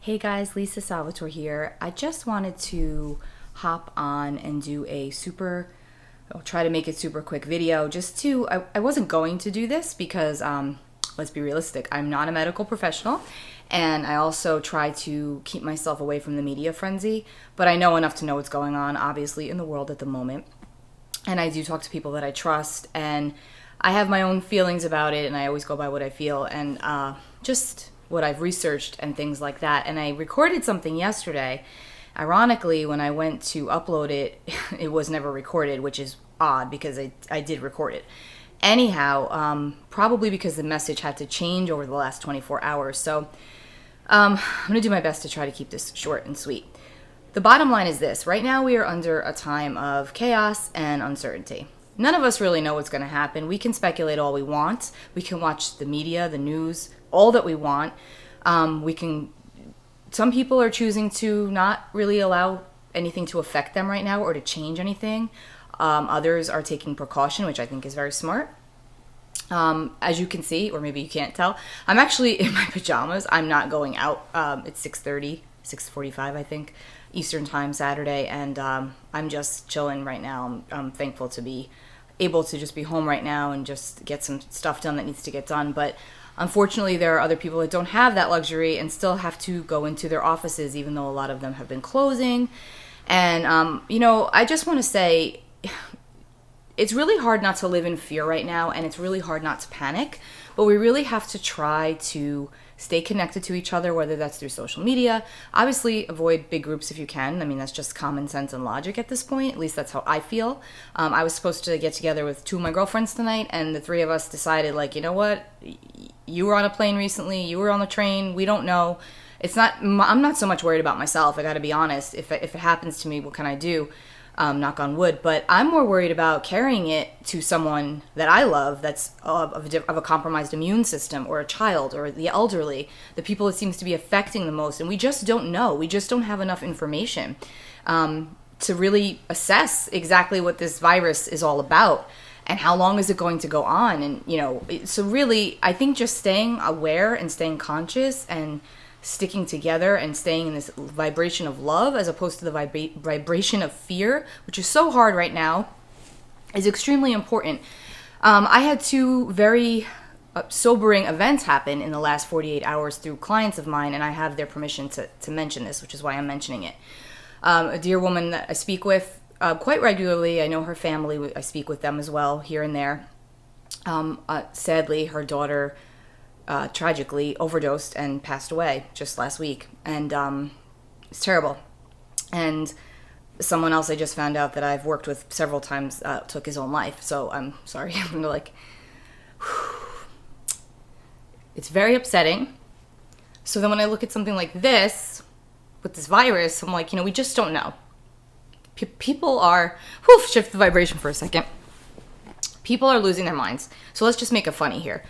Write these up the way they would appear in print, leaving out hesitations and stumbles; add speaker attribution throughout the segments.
Speaker 1: Hey guys, Lisa Salvatore here. I just wanted to hop on and do I'll try to make it super quick video. I wasn't going to do this because, let's be realistic, I'm not a medical professional. And I also try to keep myself away from the media frenzy. But I know enough to know what's going on, obviously, in the world at the moment. And I do talk to people that I trust. And I have my own feelings about it. And I always go by what I feel. And just what I've researched and things like that. And I recorded something yesterday. Ironically, when I went to upload it, it was never recorded, which is odd because I did record it. Anyhow, probably because the message had to change over the last 24 hours. So I'm going to do my best to try to keep this short and sweet. The bottom line is this. Right now we are under a time of chaos and uncertainty. None of us really know what's going to happen. We can speculate all we want. We can watch the media, the news, all that we want. Some people are choosing to not really allow anything to affect them right now or to change anything. Others are taking precaution, which I think is very smart. As you can see, or maybe you can't tell, I'm actually in my pajamas. I'm not going out. It's 6:45, I think, Eastern time Saturday, and I'm just chilling right now. I'm thankful to be able to just be home right now and just get some stuff done that needs to get done. But unfortunately, there are other people that don't have that luxury and still have to go into their offices, even though a lot of them have been closing. And, I just want to say, it's really hard not to live in fear right now, and it's really hard not to panic, but we really have to try to stay connected to each other, whether that's through social media. Obviously, avoid big groups if you can. I mean, that's just common sense and logic at this point. At least that's how I feel. I was supposed to get together with two of my girlfriends tonight, and the three of us decided, you know what? You were on a plane recently. You were on the train. We don't know. I'm not so much worried about myself. I got to be honest. If it happens to me, what can I do? Knock on wood, but I'm more worried about carrying it to someone that I love that's of a compromised immune system, or a child, or the elderly, the people it seems to be affecting the most. And we just don't know. We just don't have enough information to really assess exactly what this virus is all about and how long is it going to go on. And, so really, I think just staying aware and staying conscious and sticking together and staying in this vibration of love as opposed to the vibration of fear, which is so hard right now, is extremely important. I had two very sobering events happen in the last 48 hours through clients of mine, and I have their permission to mention this, which is why I'm mentioning it. A dear woman that I speak with quite regularly, I know her family, I speak with them as well here and there. Sadly, her daughter tragically overdosed and passed away just last week. And it's terrible. And someone else I just found out that I've worked with several times took his own life. So I'm sorry. I'm it's very upsetting. So then when I look at something like this, with this virus, I'm like, we just don't know. People are, shift the vibration for a second. People are losing their minds. So let's just make it funny here.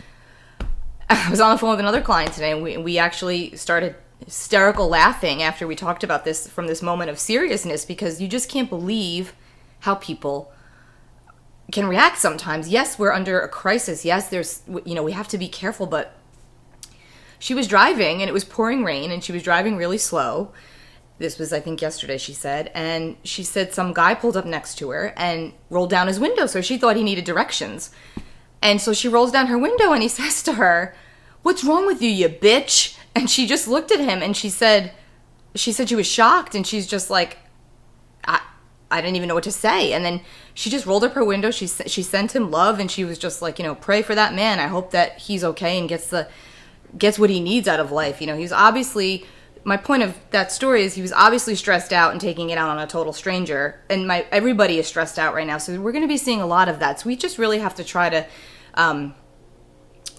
Speaker 1: I was on the phone with another client today, and we actually started hysterical laughing after we talked about this from this moment of seriousness, because you just can't believe how people can react sometimes. Yes, we're under a crisis. Yes, we have to be careful, but she was driving, and it was pouring rain, and she was driving really slow. This was, I think, yesterday, she said. And she said some guy pulled up next to her and rolled down his window, so she thought he needed directions. And so she rolls down her window and he says to her, "What's wrong with you, you bitch?" And she just looked at him and she said she was shocked, and she's just like, I didn't even know what to say. And then she just rolled up her window. She sent him love, and she was just like, pray for that man. I hope that he's okay and gets what he needs out of life. He's obviously, my point of that story is he was obviously stressed out and taking it out on a total stranger. And everybody is stressed out right now. So we're going to be seeing a lot of that. So we just really have to try to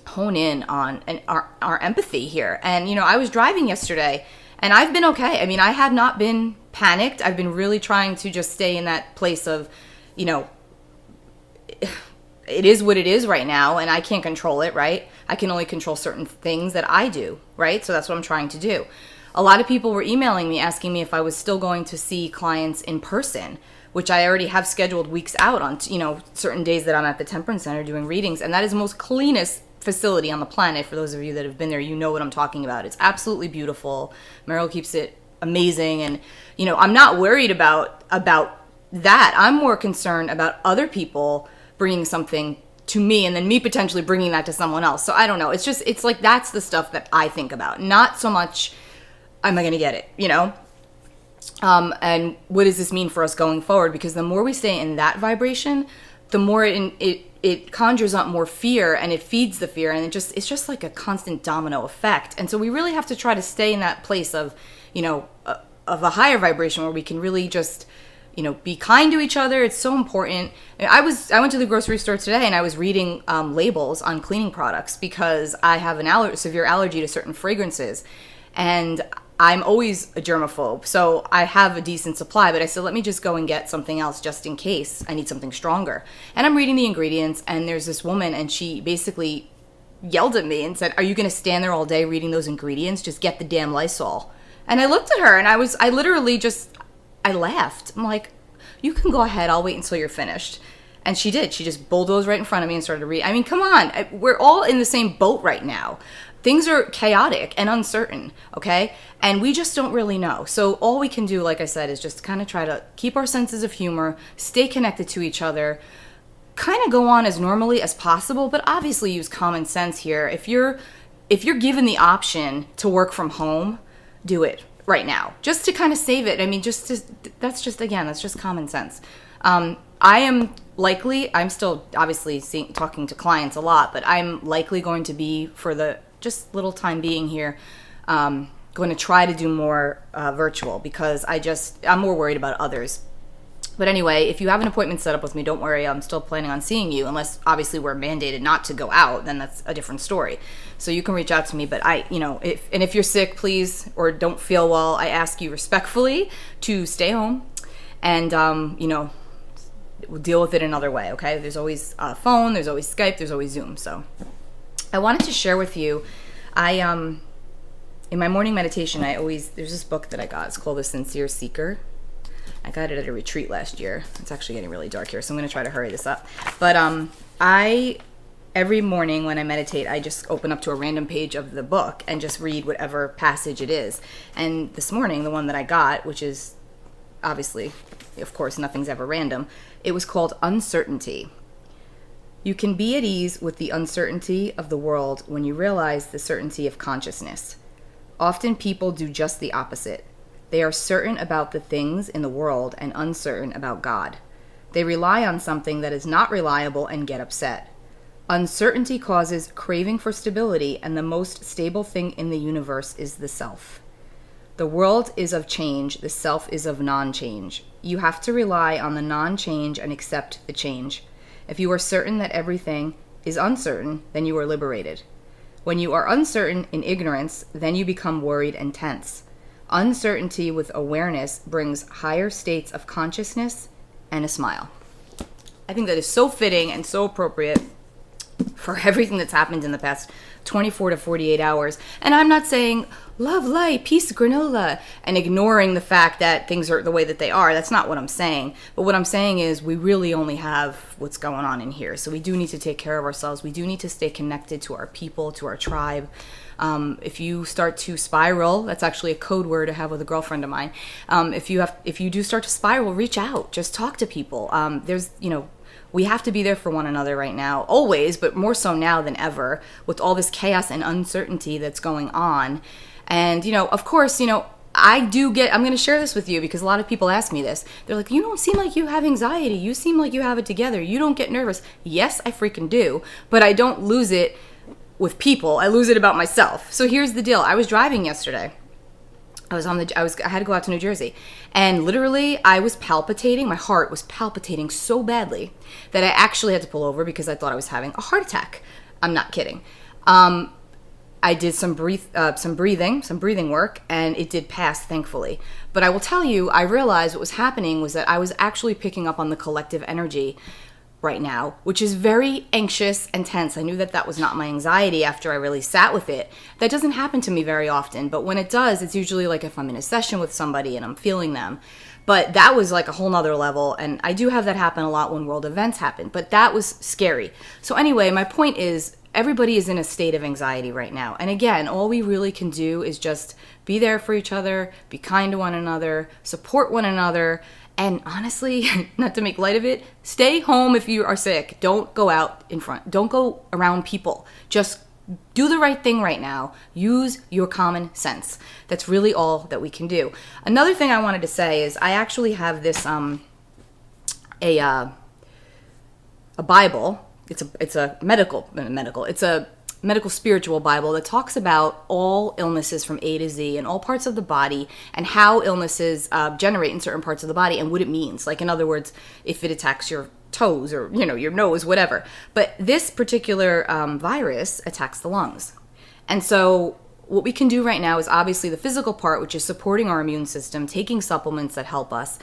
Speaker 1: hone in on our empathy here. And, I was driving yesterday, and I've been okay. I mean, I have not been panicked. I've been really trying to just stay in that place of, it is what it is right now, and I can't control it, right? I can only control certain things that I do, right? So that's what I'm trying to do. A lot of people were emailing me asking me if I was still going to see clients in person, which I already have scheduled weeks out on, certain days that I'm at the Temperance Center doing readings. And that is the most cleanest facility on the planet. For those of you that have been there, you know what I'm talking about. It's absolutely beautiful. Meryl keeps it amazing. And, I'm not worried about that. I'm more concerned about other people bringing something to me and then me potentially bringing that to someone else. So I don't know. It's like, that's the stuff that I think about. Not so much, am I going to get it, and what does this mean for us going forward? Because the more we stay in that vibration, the more it conjures up more fear, and it feeds the fear, and it's just like a constant domino effect. And so we really have to try to stay in that place of, of a higher vibration where we can really just, be kind to each other. It's so important. I went to the grocery store today and I was reading labels on cleaning products because I have an severe allergy to certain fragrances, and I'm always a germaphobe, so I have a decent supply, but I said, let me just go and get something else just in case I need something stronger. And I'm reading the ingredients, and there's this woman, and she basically yelled at me and said, are you going to stand there all day reading those ingredients? Just get the damn Lysol. And I looked at her, and I literally I laughed. I'm like, you can go ahead, I'll wait until you're finished. And she did. She just bulldozed right in front of me and started to read. I mean, come on. We're all in the same boat right now. Things are chaotic and uncertain, okay? And we just don't really know. So all we can do, like I said, is just kind of try to keep our senses of humor, stay connected to each other, kind of go on as normally as possible, but obviously use common sense here. If you're given the option to work from home, do it right now, just to kind of save it. I mean, that's just common sense. I'm still obviously talking to clients a lot, but I'm likely going to be, for the just little time being here, going to try to do more virtual, because I'm more worried about others. But anyway, if you have an appointment set up with me, don't worry, I'm still planning on seeing you, unless obviously we're mandated not to go out, then that's a different story. So you can reach out to me, but if you're sick, please, or don't feel well, I ask you respectfully to stay home and, we'll deal with it another way, okay? There's always phone, there's always Skype, there's always Zoom. So I wanted to share with you, in my morning meditation, there's this book that I got. It's called The Sincere Seeker. I got it at a retreat last year. It's actually getting really dark here, so I'm going to try to hurry this up. But every morning when I meditate, I just open up to a random page of the book and just read whatever passage it is. And this morning, the one that I got, which is obviously, of course, nothing's ever random, it was called Uncertainty. You can be at ease with the uncertainty of the world when you realize the certainty of consciousness. Often people do just the opposite. They are certain about the things in the world and uncertain about God. They rely on something that is not reliable and get upset. Uncertainty causes craving for stability, and the most stable thing in the universe is the self. The world is of change, the self is of non-change. You have to rely on the non-change and accept the change. If you are certain that everything is uncertain, then you are liberated. When you are uncertain in ignorance, then you become worried and tense. Uncertainty with awareness brings higher states of consciousness and a smile. I think that is so fitting and so appropriate for everything that's happened in the past 24 to 48 hours. And I'm not saying love, light, peace, granola, and ignoring the fact that things are the way that they are. That's not what I'm saying. But what I'm saying is we really only have what's going on in here. So we do need to take care of ourselves. We do need to stay connected to our people, to our tribe. If you start to spiral, that's actually a code word I have with a girlfriend of mine. If you do start to spiral, reach out. Just talk to people. We have to be there for one another right now, always, but more so now than ever, with all this chaos and uncertainty that's going on. And, of course, I'm going to share this with you because a lot of people ask me this. They're like, you don't seem like you have anxiety. You seem like you have it together. You don't get nervous. Yes, I freaking do, but I don't lose it with people. I lose it about myself. So here's the deal. I was driving yesterday. I had to go out to New Jersey, and literally I was palpitating. My heart was palpitating so badly that I actually had to pull over because I thought I was having a heart attack. I'm not kidding. I did some breathing work, and it did pass, thankfully. But I will tell you, I realized what was happening was that I was actually picking up on the collective energy right now, which is very anxious and tense. I knew that that was not my anxiety after I really sat with it. That doesn't happen to me very often, but when it does, it's usually like if I'm in a session with somebody and I'm feeling them. But that was like a whole nother level. And I do have that happen a lot when world events happen. But that was scary. So anyway, my point is, everybody is in a state of anxiety right now. And again, all we really can do is just be there for each other, be kind to one another, support one another. And honestly, not to make light of it, stay home if you are sick. Don't go out in front. Don't go around people. Just do the right thing right now. Use your common sense. That's really all that we can do. Another thing I wanted to say is I actually have this a Bible. It's a medical spiritual Bible that talks about all illnesses from A to Z and all parts of the body and how illnesses generate in certain parts of the body and what it means. Like, in other words, if it attacks your toes or, your nose, whatever. But this particular virus attacks the lungs. And so what we can do right now is obviously the physical part, which is supporting our immune system, taking supplements that help us.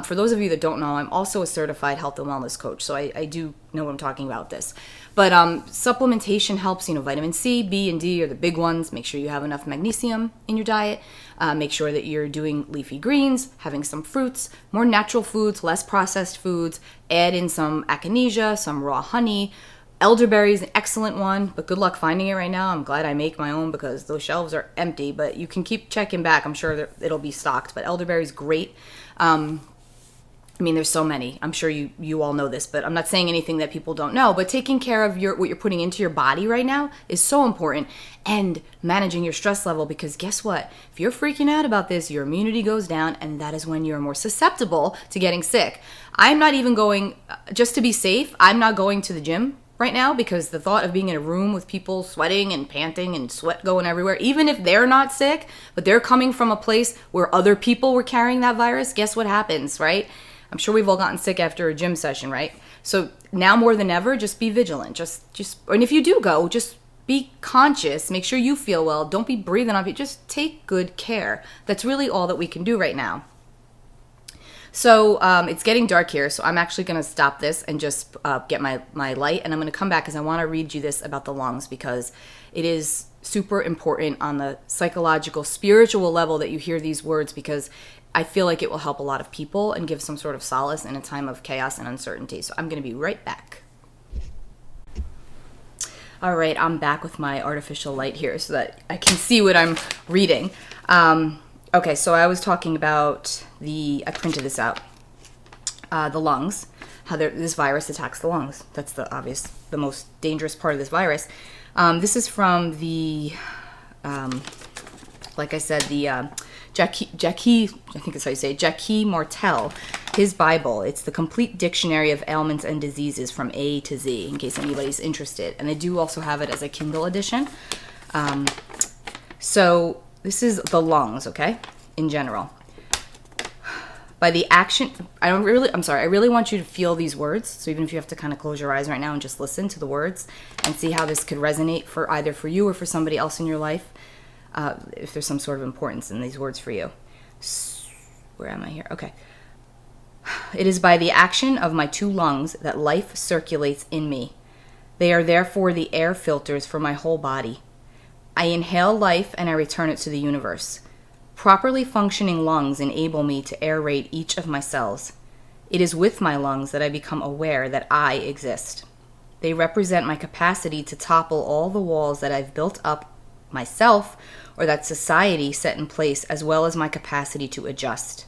Speaker 1: For those of you that don't know, I'm also a certified health and wellness coach, so I do know what I'm talking about this. But supplementation helps, vitamin C, B, and D are the big ones. Make sure you have enough magnesium in your diet. Make sure that you're doing leafy greens, having some fruits, more natural foods, less processed foods. Add in some echinacea, some raw honey. Elderberry is an excellent one, but good luck finding it right now. I'm glad I make my own because those shelves are empty, but you can keep checking back. I'm sure it'll be stocked, but elderberry is great. There's so many. I'm sure you all know this, but I'm not saying anything that people don't know. But taking care of what you're putting into your body right now is so important, and managing your stress level, because guess what? If you're freaking out about this, your immunity goes down, and that is when you're more susceptible to getting sick. I'm not even going, just to be safe, I'm not going to the gym right now because the thought of being in a room with people sweating and panting and sweat going everywhere, even if they're not sick, but they're coming from a place where other people were carrying that virus, guess what happens, right? I'm sure we've all gotten sick after a gym session, right? So now more than ever, just be vigilant. And if you do go, just be conscious. Make sure you feel well. Don't be breathing on people. Just take good care. That's really all that we can do right now. So it's getting dark here, so I'm actually going to stop this and just get my light, and I'm going to come back because I want to read you this about the lungs, because it is super important on the psychological, spiritual level that you hear these words, because I feel like it will help a lot of people and give some sort of solace in a time of chaos and uncertainty. So I'm going to be right back. All right, I'm back with my artificial light here so that I can see what I'm reading. Okay, so I was talking about I printed this out, the lungs, how this virus attacks the lungs. That's the most dangerous part of this virus. This is from like I said, the Jackie, I think that's how you say it, Jackie Martel, his Bible. It's the complete dictionary of ailments and diseases from A to Z, in case anybody's interested. And I do also have it as a Kindle edition. So this is the lungs, okay, in general. By the action, I really want you to feel these words. So even if you have to kind of close your eyes right now and just listen to the words and see how this could resonate for either for you or for somebody else in your life. If there's some sort of importance in these words for you. Where am I here? Okay. It is by the action of my two lungs that life circulates in me. They are therefore the air filters for my whole body. I inhale life and I return it to the universe. Properly functioning lungs enable me to aerate each of my cells. It is with my lungs that I become aware that I exist. They represent my capacity to topple all the walls that I've built up myself or that society set in place, as well as my capacity to adjust.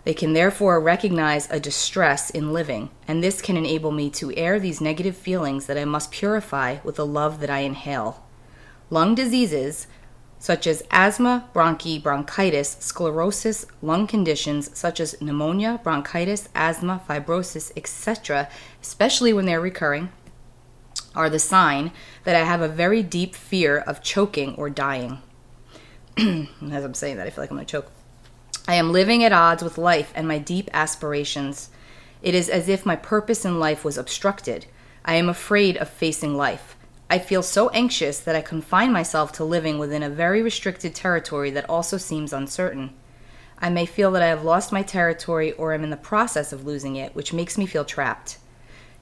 Speaker 1: They can therefore recognize a distress in living, and this can enable me to air these negative feelings that I must purify with the love that I inhale. Lung diseases such as asthma, bronchitis, sclerosis, lung conditions such as pneumonia, bronchitis, asthma, fibrosis, etc., especially when they're recurring, are the sign that I have a very deep fear of choking or dying. As I'm saying that, I feel like I'm going to choke. I am living at odds with life and my deep aspirations. It is as if my purpose in life was obstructed. I am afraid of facing life. I feel so anxious that I confine myself to living within a very restricted territory that also seems uncertain. I may feel that I have lost my territory or am in the process of losing it, which makes me feel trapped.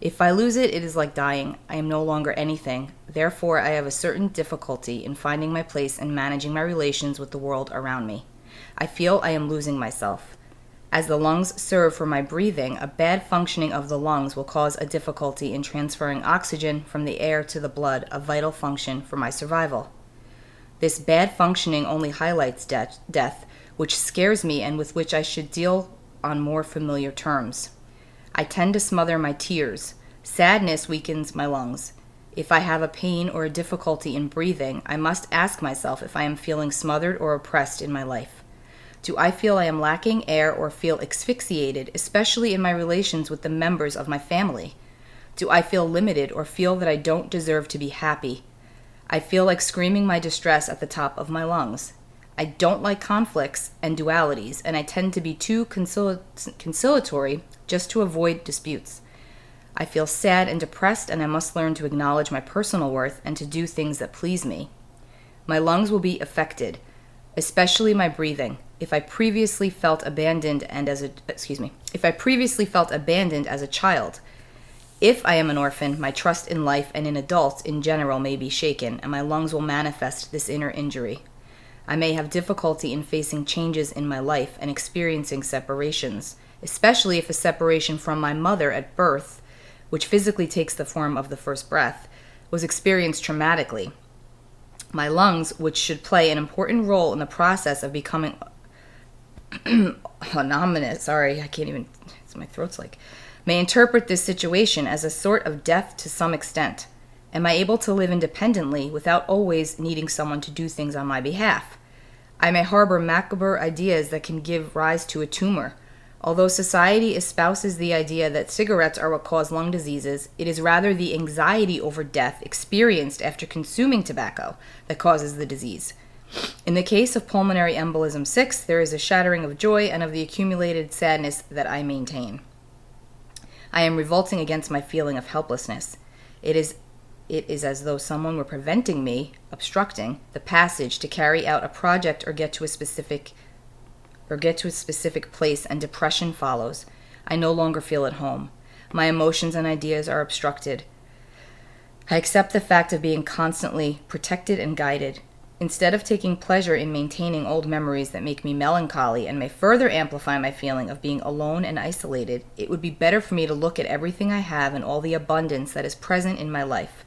Speaker 1: If I lose it, it is like dying. I am no longer anything. Therefore, I have a certain difficulty in finding my place and managing my relations with the world around me. I feel I am losing myself. As the lungs serve for my breathing, a bad functioning of the lungs will cause a difficulty in transferring oxygen from the air to the blood, a vital function for my survival. This bad functioning only highlights death, which scares me and with which I should deal on more familiar terms. I tend to smother my tears. Sadness weakens my lungs. If I have a pain or a difficulty in breathing, I must ask myself if I am feeling smothered or oppressed in my life. Do I feel I am lacking air or feel asphyxiated, especially in my relations with the members of my family? Do I feel limited or feel that I don't deserve to be happy? I feel like screaming my distress at the top of my lungs. I don't like conflicts and dualities, and I tend to be too conciliatory just to avoid disputes. I feel sad and depressed, and I must learn to acknowledge my personal worth and to do things that please me. My lungs will be affected, especially my breathing. If I previously felt abandoned as a child, if I am an orphan, my trust in life and in adults in general may be shaken, and my lungs will manifest this inner injury. I may have difficulty in facing changes in my life and experiencing separations, especially if a separation from my mother at birth, which physically takes the form of the first breath, was experienced traumatically. My lungs, which should play an important role in the process of becoming autonomous, my throat's like, may interpret this situation as a sort of death to some extent. Am I able to live independently without always needing someone to do things on my behalf? I may harbor macabre ideas that can give rise to a tumor. Although society espouses the idea that cigarettes are what cause lung diseases, it is rather the anxiety over death experienced after consuming tobacco that causes the disease. In the case of pulmonary embolism 6, there is a shattering of joy and of the accumulated sadness that I maintain. I am revolting against my feeling of helplessness. It is as though someone were preventing me, obstructing, the passage to carry out a project or get to a specific place, and depression follows. I no longer feel at home. My emotions and ideas are obstructed. I accept the fact of being constantly protected and guided. Instead of taking pleasure in maintaining old memories that make me melancholy and may further amplify my feeling of being alone and isolated, it would be better for me to look at everything I have and all the abundance that is present in my life.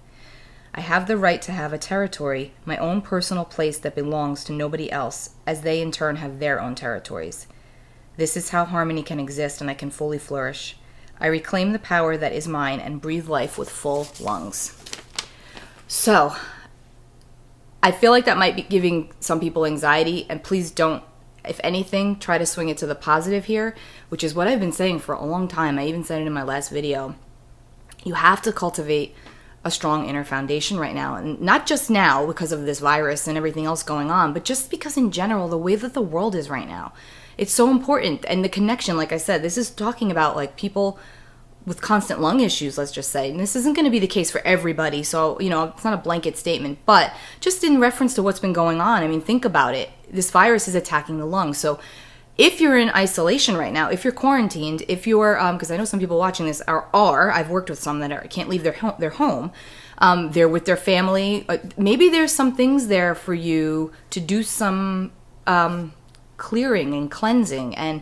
Speaker 1: I have the right to have a territory, my own personal place that belongs to nobody else, as they in turn have their own territories. This is how harmony can exist and I can fully flourish. I reclaim the power that is mine and breathe life with full lungs. So, I feel like that might be giving some people anxiety, and please don't, if anything, try to swing it to the positive here, which is what I've been saying for a long time. I even said it in my last video. You have to cultivate a strong inner foundation right now, and not just now because of this virus and everything else going on, but just because in general, the way that the world is right now, it's so important. And the connection, like I said, this is talking about like people with constant lung issues, let's just say. And this isn't going to be the case for everybody, so, it's not a blanket statement. But just in reference to what's been going on, I mean, think about it. This virus is attacking the lungs. So if you're in isolation right now, if you're quarantined, if you're, because I know some people watching this I've worked with some that can't leave their home. They're with their family. Maybe there's some things there for you to do some clearing and cleansing, and,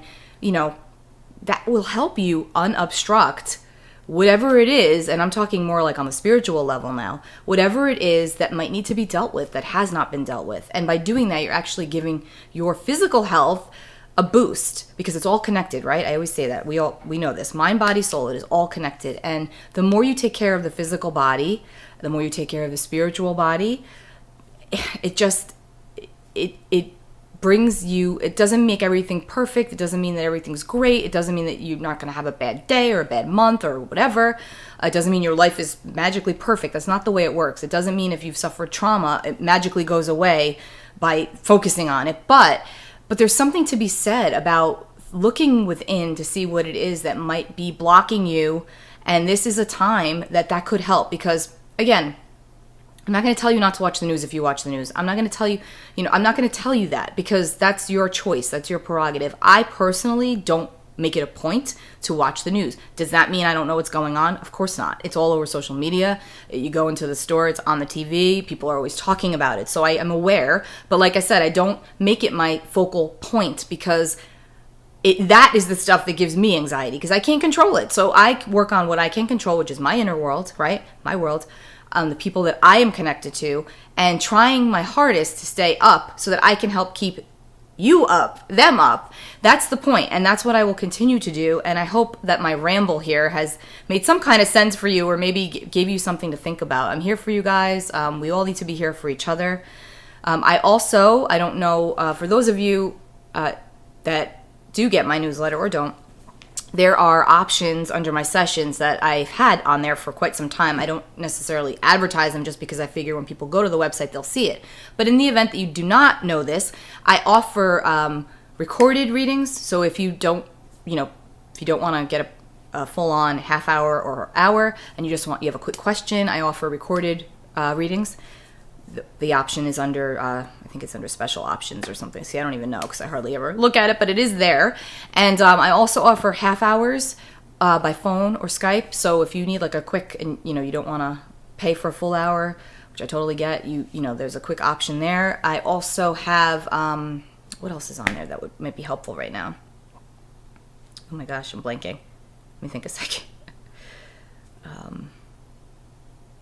Speaker 1: that will help you unobstruct whatever it is, and I'm talking more like on the spiritual level now, whatever it is that might need to be dealt with that has not been dealt with. And by doing that, you're actually giving your physical health a boost, because it's all connected, right? I always say that. We know this. Mind, body, soul, it is all connected. And the more you take care of the physical body, the more you take care of the spiritual body, it brings you, it doesn't make everything perfect. It doesn't mean that everything's great. It doesn't mean that you're not going to have a bad day or a bad month or whatever. It doesn't mean your life is magically perfect. That's not the way it works. It doesn't mean if you've suffered trauma, it magically goes away by focusing on it. But there's something to be said about looking within to see what it is that might be blocking you. And this is a time that could help, because, again, I'm not going to tell you not to watch the news if you watch the news. I'm not going to tell you, I'm not going to tell you that, because that's your choice. That's your prerogative. I personally don't make it a point to watch the news. Does that mean I don't know what's going on? Of course not. It's all over social media. You go into the store, it's on the TV. People are always talking about it. So I am aware. But like I said, I don't make it my focal point, because that is the stuff that gives me anxiety because I can't control it. So I work on what I can control, which is my inner world, right? My world, the people that I am connected to, and trying my hardest to stay up so that I can help keep you up, them up. That's the point, and that's what I will continue to do. And I hope that my ramble here has made some kind of sense for you, or maybe gave you something to think about. I'm here for you guys. We all need to be here for each other. I don't know, for those of you that do get my newsletter or don't, there are options under my sessions that I've had on there for quite some time. I don't necessarily advertise them just because I figure when people go to the website, they'll see it. But in the event that you do not know this, I offer recorded readings. So if you don't, if you don't want to get a full-on half hour or hour and you have a quick question, I offer recorded readings. The option is under, I think it's under special options or something. See, I don't even know because I hardly ever look at it, but it is there. And I also offer half hours by phone or Skype. So if you need like a quick, and you don't want to pay for a full hour, which I totally get, there's a quick option there. I also have, what else is on there that might be helpful right now? Oh my gosh, I'm blanking. Let me think a second.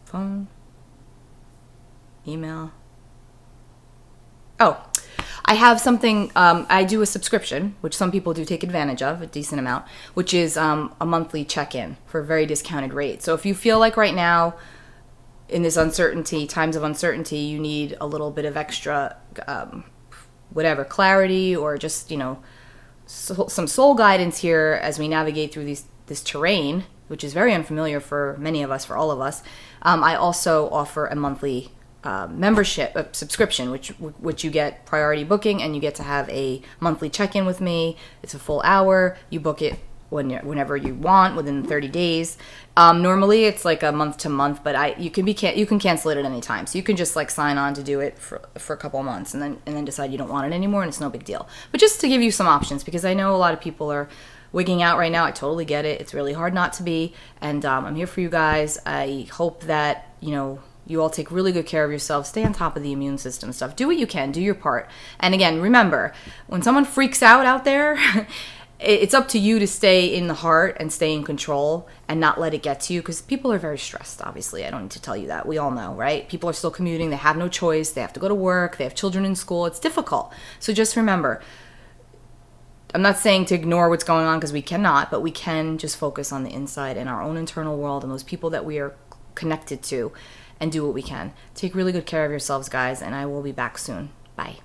Speaker 1: Phone. Email. Oh, I have something, I do a subscription, which some people do take advantage of, a decent amount, which is a monthly check-in for a very discounted rate. So if you feel like right now, in this times of uncertainty, you need a little bit of extra, clarity, or just, some soul guidance here as we navigate through this terrain, which is very unfamiliar for many of us, for all of us, I also offer a monthly membership, a subscription, which you get priority booking, and you get to have a monthly check-in with me. It's a full hour. You book it whenever you want within 30 days. Normally it's like a month to month, but you can cancel it at any time. So you can just like sign on to do it for a couple of months and then decide you don't want it anymore, and it's no big deal. But just to give you some options, because I know a lot of people are wigging out right now. I totally get it. It's really hard not to be, and I'm here for you guys. I hope that you all take really good care of yourselves. Stay on top of the immune system stuff. Do what you can. Do your part. And again, remember, when someone freaks out there, it's up to you to stay in the heart and stay in control and not let it get to you, because people are very stressed, obviously. I don't need to tell you that. We all know, right? People are still commuting. They have no choice. They have to go to work. They have children in school. It's difficult. So just remember, I'm not saying to ignore what's going on, because we cannot, but we can just focus on the inside and our own internal world and those people that we are connected to, and do what we can. Take really good care of yourselves, guys, and I will be back soon. Bye.